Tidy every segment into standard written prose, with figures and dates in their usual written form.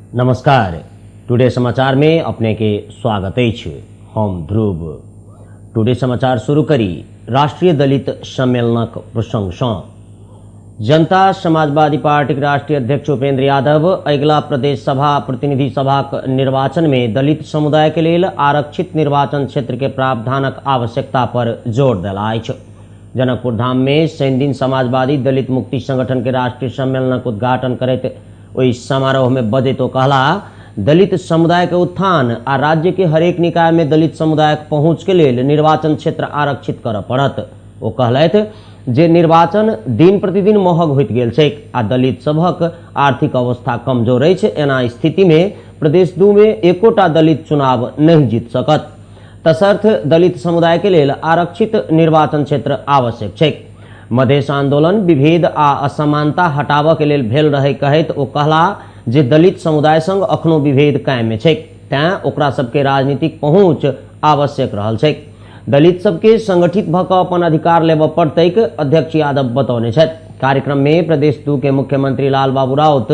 नमस्कार। टुडे समाचार में अपने के स्वागत है। हम ध्रुव। टुडे समाचार शुरू करी राष्ट्रीय दलित सम्मेलनक प्रसंग सँ। जनता समाजवादी पार्टी के राष्ट्रीय अध्यक्ष उपेंद्र यादव अगिला प्रदेश सभा प्रतिनिधि सभा निर्वाचन में दलित समुदाय के लेल आरक्षित निर्वाचन क्षेत्र के प्रावधानक आवश्यकता पर जोर देला अछि। जनकपुर धाम में शनि दिन समाजवादी दलित मुक्ति संगठन के राष्ट्रीय सम्मेलनक उद्घाटन करैत ओहि समारोह में बजैत तो कहला, दलित समुदाय के उत्थान आ राज्य के हरेक निकाय में दलित समुदाय के पहुँच के लेल निर्वाचन क्षेत्र आरक्षित करऽ पड़त। ओ कहलथि जे निर्वाचन दिन प्रतिदिन महग होइत गेल छै आ दलित सभक आर्थिक अवस्था कमजोर अछि। एना स्थिति में प्रदेश 2 में एकोटा दलित चुनाव नहीं जीत सकत। तसर्थ दलित समुदाय के लेल आरक्षित निर्वाचन क्षेत्र आवश्यक छै। मधेश आंदोलन विभेद आ असमानता हटाबऽ के लेल भेल रहे कहैत ओ कहला जे दलित समुदाय संग अखनो विभेद कायम में छै, तें ओकरा सबके राजनीतिक पहुँच आवश्यक रहल छै। दलित सबके संगठित भऽ कऽ अपन अधिकार लेबऽ पड़तैक अध्यक्ष यादव बतौने छथि। कार्यक्रम में प्रदेश 2 के मुख्यमंत्री लाल बाबू राउत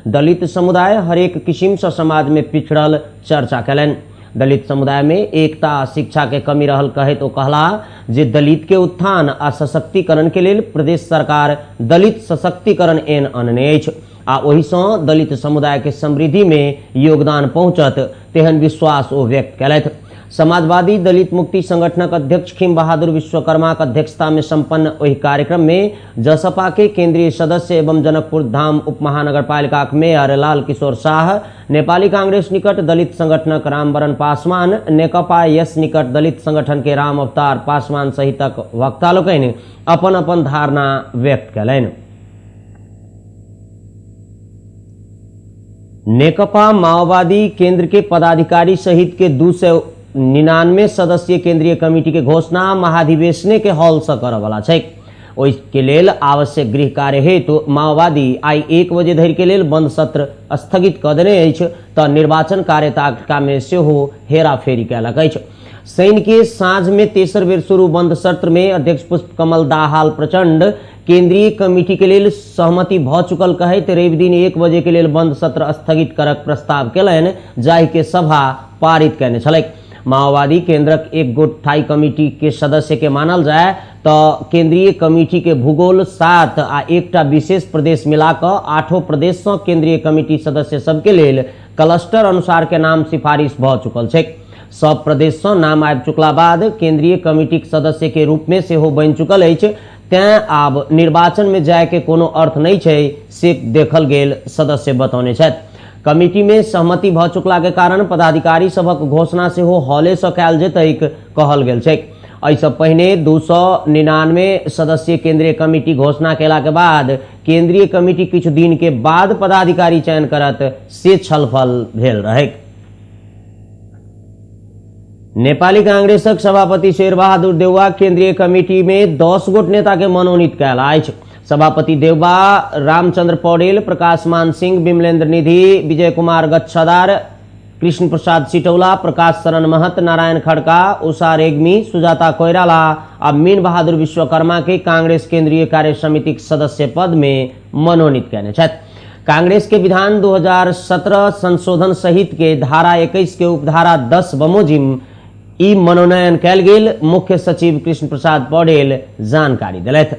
दलित समुदाय हरेक किसिम सँ समाज में पिछड़ल चर्चा कयलनि। दलित समुदाय में एकता आ शिक्षा के कमी रहल कहैत ओ कहला जे दलित के उत्थान आ सशक्तिकरण के लेल प्रदेश सरकार दलित सशक्तिकरण एन अनने अछि आ ओहि सँ दलित समुदाय के समृद्धि में योगदान पहुंचत तेहन विश्वास ओ व्यक्त कयलथि। समाजवादी दलित मुक्ति संगठनक अध्यक्ष खीम बहादुर विश्वकर्मा के अध्यक्षता में संपन्न ओहि कार्यक्रम में जसपा के केंद्रीय सदस्य एवं जनकपुर धाम उपमहानगरपालिका के मेयर लाल किशोर शाह, नेपाली कांग्रेस निकट दलित संगठनक रामवरण पासवान, नेकपा यस निकट दलित संगठन के राम अवतार पासवान सहितक वक्ता लोकनि अपन अपन धारणा व्यक्त कयलनि। नेकपा माओवादी केंद्र के पदाधिकारी सहित के 299 सदस्यीय केंद्रीय कमेटी के घोषणा महाधिवेशन के हॉल से करऽ वाला छै। ओहिके लेल आवश्यक गृह कार्य हेतु माओवादी आई 1 बजे धरि के लेल बंद सत्र स्थगित कऽ देने अछि तऽ निर्वाचन कार्यतालिका में सेहो हेराफेरी कयलक अछि। शनि के साँझ में तेसर बेर शुरू बंद सत्र में अध्यक्ष पुष्पकमल दाहाल प्रचंड केंद्रीय कमेटी के लेल सहमति भऽ चुकल कहैत रवि दिन 1 बजे के लेल बंद सत्र स्थगित करक प्रस्ताव केलनि, जाहि के सभा पारित कयने छलैक। माओवादी केंद्रक एक गोट स्थायी कमेटी के सदस्य के मानल जाए तो केंद्रीय कमेटी के भूगोल 7 आ एकटा विशेष प्रदेश मिला कऽ 8 प्रदेश सँ केंद्रीय कमेटी सदस्य सबके लेल क्लस्टर अनुसार के नाम सिफारिश भऽ चुकल छै। सब प्रदेश सँ नाम आबि चुकला बाद केंद्रीय कमेटी के सदस्य के रूप में सेहो बनि चुकल अछि, तें आब निर्वाचन में जाय के कोनो अर्थ नहीं छै से देखल गेल सदस्य बतौने छथि। कमेटी में सहमति भऽ चुकला के कारण पदाधिकारी सबक घोषणा सेहो हॉले सँ कयल जेतैक कहल गेल छै। एहिसँ पहिने 299 सदस्यीय केंद्रीय कमेटी घोषणा केला के बाद केंद्रीय कमेटी किछु दिन के बाद पदाधिकारी चयन करत से छलफल भेल रहै। नेपाली कांग्रेसक सभापति शेर बहादुर देउवा केंद्रीय कमेटी में 10 गोट नेता के मनोनीत कयला अछि। सभापति देउवा रामचंद्र पौडेल, प्रकाश मान सिंह, विमलेंद्र निधि, विजय कुमार गच्छदार, कृष्ण प्रसाद सिटौला, प्रकाश शरण महत, नारायण खड़का, उषा रेग्मी, सुजाता कोइराला आ मीन बहादुर विश्वकर्मा के कांग्रेस केंद्रीय कार्य समिति के सदस्य पद में मनोनीत कयने छथि। कांग्रेस के विधान 2017 संशोधन सहित के धारा 21 के उपधारा 10 बमोजिम ई मनोनयन कयल गेल, मुख्य सचिव कृष्ण प्रसाद पौडेल जानकारी देलथि।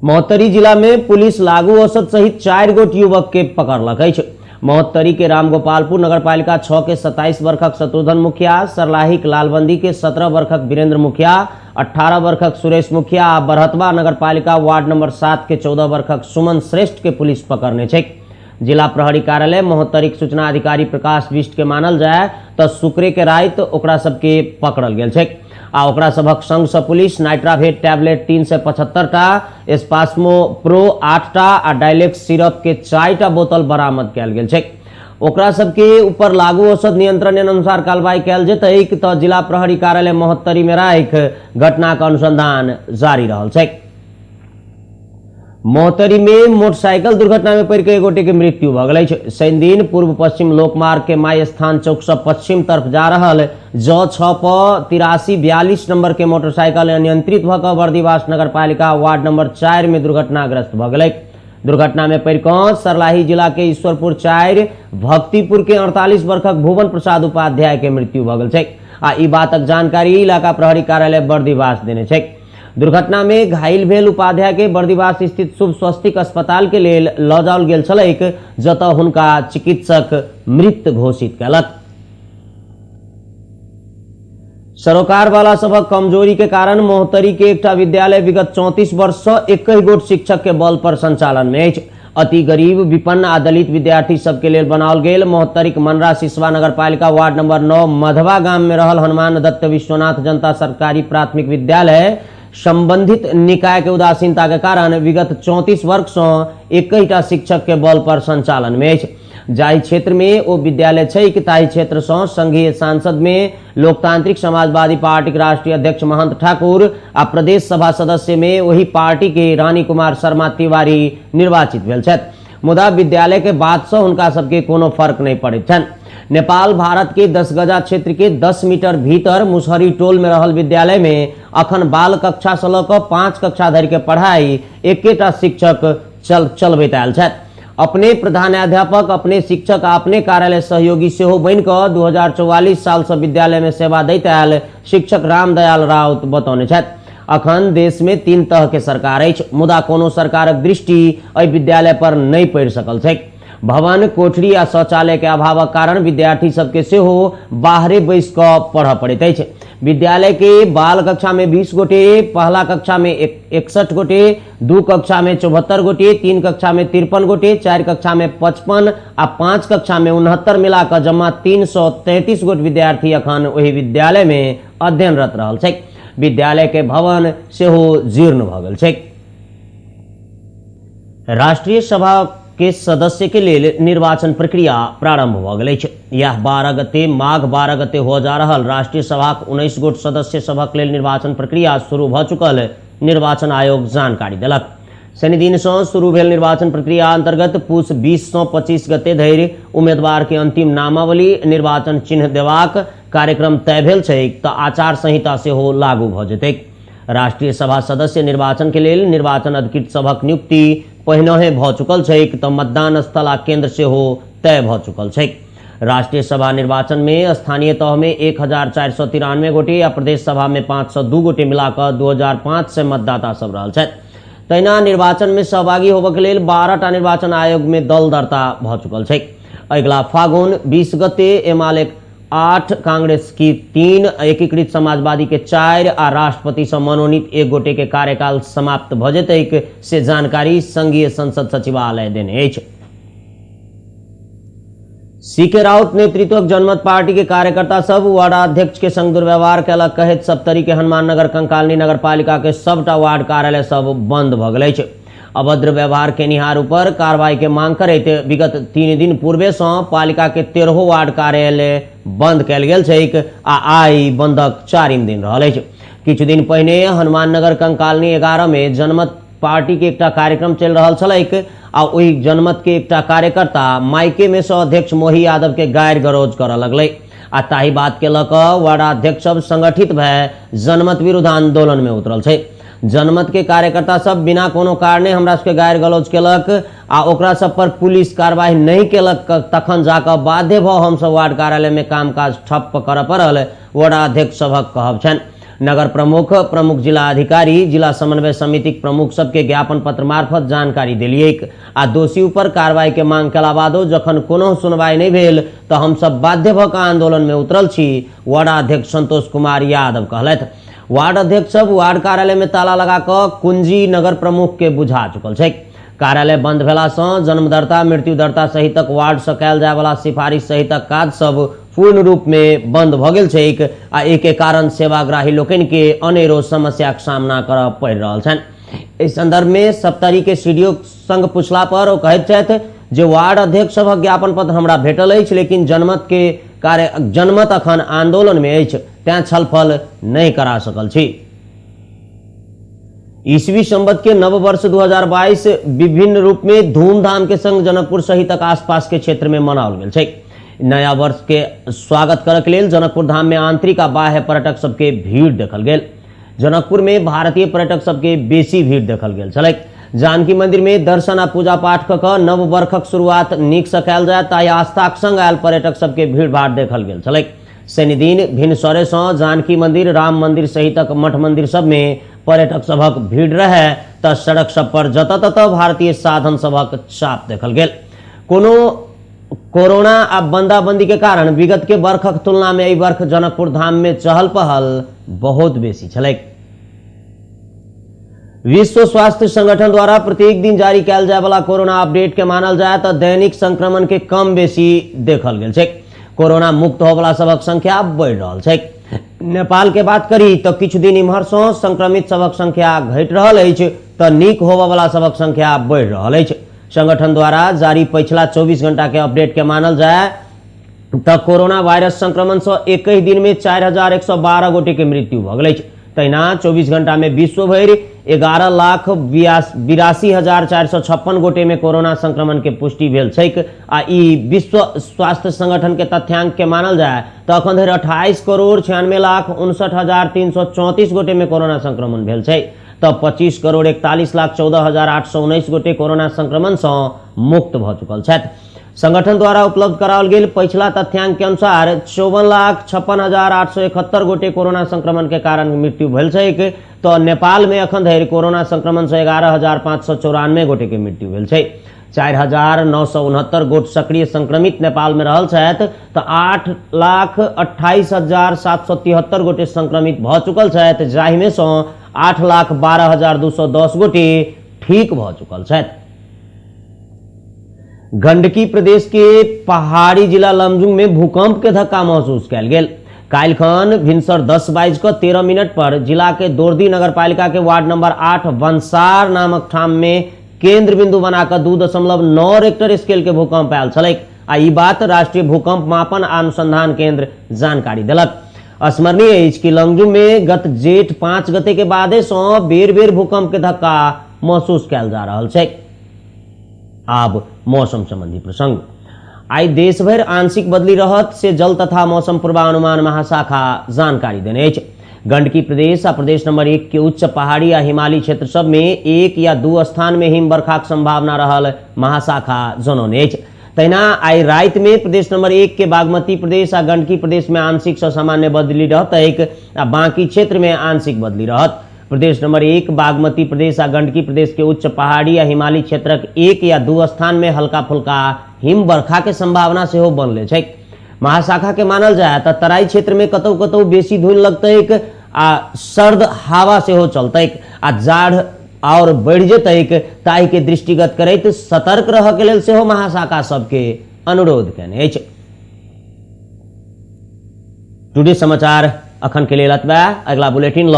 महोत्तरी जिला में पुलिस लागू औषध सहित 4 गोट युवक के पकड़लक अछि। महोत्तरी के रामगोपालपुर नगरपालिका 6 के 27 वर्षक शत्रुघ्न मुखिया, सरलाही के लालबंदी के 17 वर्षक वीरेंद्र मुखिया, 18 वर्षक सुरेश मुखिया आ बरहतवा नगरपालिका वार्ड नंबर 7 के 14 वर्षक सुमन श्रेष्ठ के पुलिस पकड़ने छै। जिला प्रहरी कार्यालय महोत्तरी सूचना अधिकारी प्रकाश बिष्ट के मानल जाए तो शुक्रे के रात ओकरा सबके पकड़ल गेल छै आ ओकरा सबक संग सँ पुलिस नाइट्रावेट टैबलेट 375 टा, एस्पास्मो प्रो 8 टा आ डायलेक्स सिरप के 4 टा बोतल बरामद कयल गेल छै। ओकरा सबके ऊपर लागू औषध नियंत्रण अनुसार कार्रवाई कयल जेतैक तऽ जिला प्रहरी कार्यालय महोत्तरी में राखि घटना के अनुसंधान जारी रहल छै। महोत्तरी में मोटरसाइकिल दुर्घटना में पड़ के एक गोटे के मृत्यु भऽ गेल अछि। शनि दिन पूर्व पश्चिम लोकमार्ग के माई स्थान चौक से पश्चिम तरफ जा रहल ज 6 पर 8342 नंबर के मोटरसाइकिल अनियंत्रित भऽ कऽ बर्दीवास नगरपालिका वार्ड नंबर 4 में दुर्घटनाग्रस्त भऽ गेलै। दुर्घटना में पड़ि सर्लाही जिला के ईश्वरपुर 4 भक्तिपुर के 48 वर्षक भुवन प्रसाद उपाध्याय के मृत्यु भ गेल छै आ ई बातक जानकारी इलाका प्रहरी कार्यालय बर्दिवास देने छै। दुर्घटना में घायल भेल उपाध्याय के बर्दिवास स्थित शुभ स्वस्तिक अस्पताल के लेल लऽ जाओल गेल छलैक, जतऽ हुनका चिकित्सक मृत घोषित कयलक। सरोकार वाला सबक कमजोरी के कारण मोहतरी के एकटा विद्यालय विगत 34 वर्ष से एक ही गोट शिक्षक के बल पर संचालन में अछि। अति गरीब विपन्न आ दलित विद्यार्थी सबके लेल बनाओल गेल मोहतरीक मनरा सिसवा नगर पालिका वार्ड नंबर 9 मधवा गाम में रहल हनुमान दत्त विश्वनाथ जनता सरकारी प्राथमिक विद्यालय संबंधित निकाय के उदासीनता के कारण विगत 34 वर्ष से एक ही शिक्षक के बल पर संचालन में अछि। जाहि क्षेत्र में ओ विद्यालय छै ताहि क्षेत्र से संघीय सांसद में लोकतांत्रिक समाजवादी पार्टी के राष्ट्रीय अध्यक्ष महंत ठाकुर आ प्रदेश सभा सदस्य में वही पार्टी के रानी कुमार शर्मा तिवारी निर्वाचित भेल छथि। मुदा विद्यालय के बात से हुनका सबके कोनो फर्क नहीं पड़ैत छनि। नेपाल भारत के 10 गजा क्षेत्र के 10 मीटर भीतर मुसहरी टोल में रहल विद्यालय में अखन बाल कक्षा से लऽ कऽ 5 कक्षा धरि के पढ़ाई एकेटा शिक्षक चलबैत आयल छथि। अपने प्रधानाध्यापक, अपने शिक्षक आ अपने कार्यालय सहयोगी सेहो बनि कऽ 2044 साल से विद्यालय में सेवा दैत आयल शिक्षक रामदयाल राउत बतौने छथि। अखन देश में 3 तरह के सरकार अछि, मुदा कोनो सरकारक दृष्टि एहि विद्यालय पर नहीं पड़ि सकल छै। भवन, कोठरी आ शौचालय के अभावक कारण विद्यार्थी सबके सेहो बाहरे बैस कऽ पढ़ऽ पड़ैत अछि। विद्यालय के बाल कक्षा में 20 गोटे, पहला कक्षा में 61 गोटे, 2 कक्षा में 74 गोटे, 3 कक्षा में 53 गोटे, 4 कक्षा में 55 आ 5 कक्षा में 69 मिलाकर जमा 333 गोट विद्यार्थी अखन वही विद्यालय में अध्ययनरत रहल छै। विद्यालय के भवन सेहो जीर्ण भ गेल छै। राष्ट्रीय सभा के सदस्य के लिए निर्वाचन प्रक्रिया प्रारंभ भ गेल अछि। यह 12 गते माघ 12 गते हो जा रहल राष्ट्रीय सभा 19 गोट सदस्य सभक लेल निर्वाचन प्रक्रिया शुरू भ चुकल निर्वाचन आयोग जानकारी देलक। शनि दिन से शुरू भेल निर्वाचन प्रक्रिया अंतर्गत पूस 20 से 25 गते धरि उम्मीदवार के अंतिम नामावली, निर्वाचन चिन्ह देबाक कार्यक्रम तय भेल छै तऽ आचार संहिता सेहो लागू भ जेतै। राष्ट्रीय सभा सदस्य निर्वाचन के लेल निर्वाचन अधिकृत सभक नियुक्ति पहिनहे भ चुकल छै तऽ मतदान स्थल आ केंद्र सेहो तय भ चुकल छै। राष्ट्रीय सभा निर्वाचन में स्थानीय तह में 1493 गोटे आ प्रदेश सभा में 502 गोटे मिलाकर 2005 मतदाता सब रहल छथि। तहिना निर्वाचन में सहभागी होबऽ के लेल 12टा निर्वाचन आयोग में दल दर्ता भ चुकल छै। अगिला फागुन 20 गते एमाले 8, कांग्रेस की 3, एकीकृत समाजवादी के 4 आ राष्ट्रपति से मनोनीत 1 गोटे के कार्यकाल समाप्त भ जेतैक से जानकारी संघीय संसद सचिवालय देने अछि। सीके राउत नेतृत्वक जनमत पार्टी के कार्यकर्ता सब वार्डाध्यक्ष के संग दुर्व्यवहार कयलक कहैत सप्तरी के हनुमान नगर कंकालनी नगर पालिका के सबटा वार्ड कार्यालय सब बंद भ गेल अछि। अभद्र व्यवहार केनिहार ऊपर कार्रवाई के मांग करैत विगत 3 दिन पूर्वे से पालिका के 13 वार्ड कार्यालय बंद कयल गेल छैक आ आई बंदक 4म दिन रहल अछि। किछु दिन पहिने हनुमान नगर कंकालनी 11 में जनमत पार्टी के एकटा कार्यक्रम चल रहल छलैक आ ओहि जनमत के एकटा कार्यकर्ता माइके में से अध्यक्ष मोही यादव के गायर गलौज करऽ लगलै आ ताहि बात के लऽ कऽ वार्डाध्यक्ष सब संगठित भए जनमत विरुद्ध आंदोलन में उतरल छै। जनमत के कार्यकर्ता सब बिना कोनो कारणे हमरा सबके गायर गलौज केलक आ ओकरा सब पर पुलिस कार्रवाई नहीं केलक, तखन जाकर बाध्य भ हम सब वार्ड कार्यालय में कामकाज ठप्प करऽ पड़ल वार्डाध्यक्ष सभक कहब छनि। नगर प्रमुख, प्रमुख जिला अधिकारी, जिला समन्वय समिति प्रमुख सबके ज्ञापन पत्र मार्फत जानकारी देलियैक आ दोषी ऊपर कार्रवाई के मांग केला बादो जखन कोनो सुनवाई नहीं भेल तऽ हम सब बाध्य भ कऽ आंदोलन में उतरल छी, वार्डाध्यक्ष संतोष कुमार यादव कहलथि। वार्ड अध्यक्ष सब वार्ड कार्यालय में ताला लगा कऽ कुंजी नगर प्रमुख के बुझा चुकल छै। कार्यालय बंद भेला सँ जन्मदर्ता, मृत्युदर्ता सहितक वार्ड से कयल जाय वाला सिफारिश सहितक काज सब पूर्ण रूप में बंद भ गेल छैक आ एके कारण सेवाग्राही लोकनि के अनेरो समस्या के सामना करऽ पड़ि रहल छनि। इस संदर्भ में सप्तरी के सीडीओ संग पूछला पर ओ कहैत छथि जे वार्ड अध्यक्ष सभक ज्ञापन पत्र हमरा भेटल अछि, लेकिन जनमत अखन आंदोलन में अछि, तें छलफल नहीं करा सकल छी। ईस्वी संवत के नव वर्ष 2022 विभिन्न रूप में धूमधाम के संग जनकपुर सहितक आसपास के क्षेत्र में मनाओल गेल छै। नया वर्ष के स्वागत करक लेल जनकपुर धाम में आंतरिक आ बाह्य पर्यटक सबके भीड़ देखल गेल। जनकपुर में भारतीय पर्यटक सबके बेसी भीड़ देखल गेल छलै। जानकी मंदिर में दर्शन आ पूजा पाठ कऽ कऽ नव वर्षक शुरुआत नीक सँ कयल जाय ताहि आस्थाक संग आयल पर्यटक सबके भीड़ भाड़ देखल गेल छलै। शनि दिन भिनसरे सँ जानकी मंदिर, राम मंदिर सहितक मठ मंदिर सब में पर्यटक सभक भीड़ रहे तऽ सड़क सब पर जतऽ ततऽ भारतीय साधन सभक छाप देखल गेल। कोरोना आ बंदाबंदी के कारण विगत के वर्षक तुलना में एहि वर्ष जनकपुर धाम में चहल पहल बहुत बेसी छलैक। विश्व स्वास्थ्य संगठन द्वारा प्रत्येक दिन जारी कयल जाय वाला कोरोना अपडेट के मानल जाय तऽ दैनिक संक्रमण के कम बेसी देखल गेल छै। कोरोना मुक्त होवला सबक संख्या बढ़ि रहल छै। नेपाल के बात करी तो किछु दिन इम्हर सँ संक्रमित सबक संख्या घटि रहल अछि तऽ नीक होबय वाला सबक संख्या बढ़ि रहल अछि। संगठन द्वारा जारी पिछला 24 घंटा के अपडेट के मानल जाय तऽ कोरोना वायरस संक्रमण से एक ही दिन में 4112 गोटे के मृत्यु भ गेल अछि। तहिना 24 घंटा में विश्व भरि 11,82,456 गोटे में कोरोना संक्रमण के पुष्टि भेल छैक। आ ई विश्व स्वास्थ्य संगठन के तथ्यांक के मानल जाय तऽ अखन धरि 28,96,59,334 गोटे में कोरोना संक्रमण भेल छै तऽ 25,41,14,819 गोटे कोरोना संक्रमण से मुक्त भ चुकल छथि। संगठन द्वारा उपलब्ध कराओल गेल पिछला तथ्यांक के अनुसार 54,56,871 गोटे कोरोना संक्रमण के कारण मृत्यु भेल छैक तो नेपाल में अखन धरि कोरोना संक्रमण से 11,594 गोटे के मृत्यु भेल छै। 4,969 गोट सक्रिय संक्रमित नेपाल में रहल छथि तो 8,28,773 गोटे संक्रमित भ चुकल छथि, जाहि में से 8,12,210 गोटे ठीक भ चुकल छथि। गंडकी प्रदेश के पहाड़ी जिला लमजुंग में भूकंप के धक्का महसूस कयल गेल। काल्हिखन भिनसर 10:13 पर जिला के दोर्दी नगर पालिका के वार्ड नंबर 8 वंसार नामक ठाम में केंद्र बिंदु बनाकर 2.9 रेक्टर स्केल के भूकंप आयल छलैक। आ ई बात राष्ट्रीय भूकंप मापन आ अनुसंधान केंद्र जानकारी देलक। स्मरणीय अछि कि लमजुंग में गत जेठ 5 गते के बादे से बेर बेर भूकंप के धक्का महसूस कयल जा रहल छै। आब मौसम संबंधी प्रसंग। आई देश भर आंशिक बदली रहत से जल तथा मौसम पूर्वानुमान महाशाखा जानकारी देने अछि। गंडकी प्रदेश आ प्रदेश नंबर 1 के उच्च पहाड़ी आ हिमालयी क्षेत्र सब में 1 या 2 स्थान में हिम वर्षाक संभावना रहल महाशाखा जनौने अछि। तहिना आई राति में प्रदेश नंबर 1 के बागमती प्रदेश आ गंडकी प्रदेश में आंशिक से सामान्य बदली रहतैक आ बाकी क्षेत्र में आंशिक बदली रहत। प्रदेश नंबर 1 बागमती प्रदेश आ गंडकी प्रदेश के उच्च पहाड़ी आ हिमालयी क्षेत्रक 1 या 2 स्थान में हल्का फुल्का हिम वर्षा के संभावना से हो बनले छै। महाशाखा के मानल जाय तो तराई क्षेत्र में कतौ कतौ बेसी धुंध लगतैक आ सर्द हवा से हो चलतैक आ जाड़ और बढ़ जेतैक। ताहि के दृष्टिगत करैत सतर्क रह के लेल सेहो महाशाखा सबके अनुरोध केने अछि। टुडे समाचार अखन के लेल अतबा। अगला बुलेटिन ल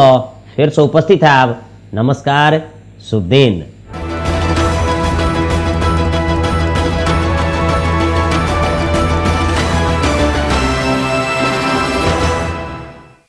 फेर से उपस्थित हैब। नमस्कार, शुभ दिन।